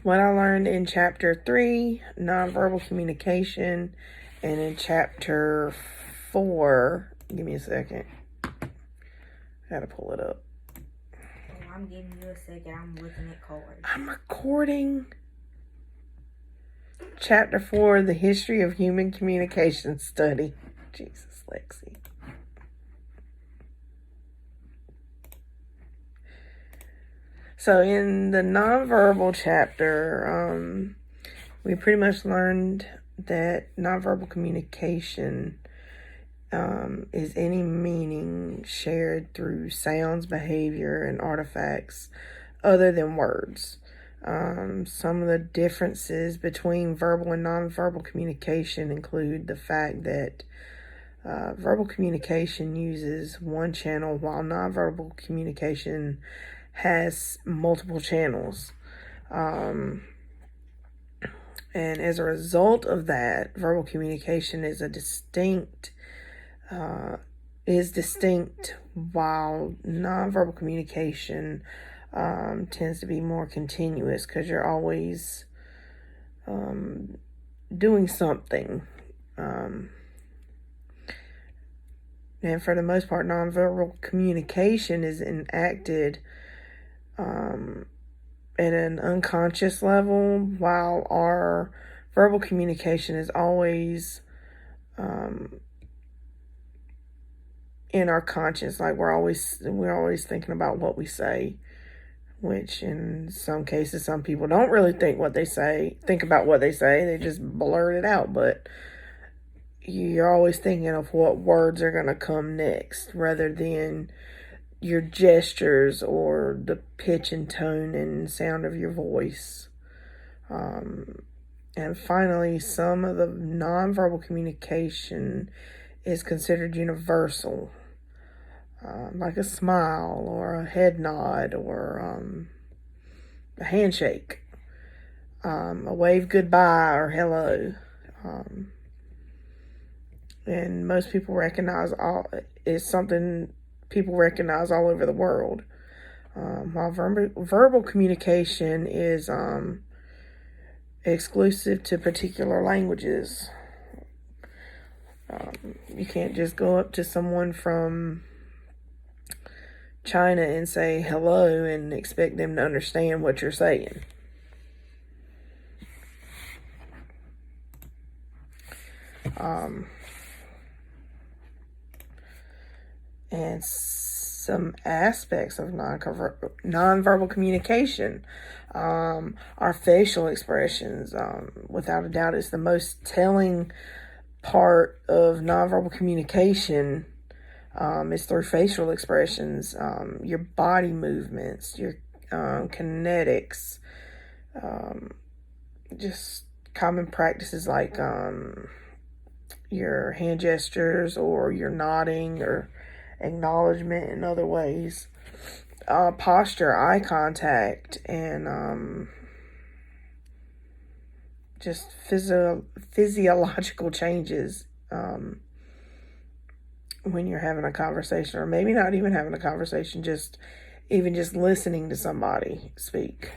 what I learned in chapter 3, nonverbal communication, and in chapter 4, give me a second. I gotta pull it up. I'm giving you a second. I'm looking at cards. I'm recording. Chapter 4, the history of human communication study. Jesus, Lexi. So in the nonverbal chapter, we pretty much learned that nonverbal communication is any meaning shared through sounds, behavior, and artifacts other than words. Some of the differences between verbal and nonverbal communication include the fact that verbal communication uses one channel while nonverbal communication has multiple channels. And as a result of that, verbal communication is distinct while nonverbal communication tends to be more continuous because you're always doing something. And for the most part, nonverbal communication is enacted at an unconscious level, while our verbal communication is always in our conscious. Like we're always thinking about what we say, which in some cases, some people don't really think about what they say. They just blurt it out, but you're always thinking of what words are going to come next rather than your gestures or the pitch and tone and sound of your voice. And finally, some of the nonverbal communication is considered universal, like a smile or a head nod or a handshake, a wave goodbye or hello. And most people recognize it's something people recognize all over the world. While verbal communication is exclusive to particular languages. You can't just go up to someone from China and say hello and expect them to understand what you're saying. And some aspects of nonverbal communication are facial expressions. Without a doubt, it's the most telling part of nonverbal communication. Is through facial expressions, your body movements, your kinetics, just common practices like your hand gestures or your nodding or acknowledgement in other ways, posture, eye contact, and just physiological changes when you're having a conversation, or maybe not even having a conversation, just listening to somebody speak.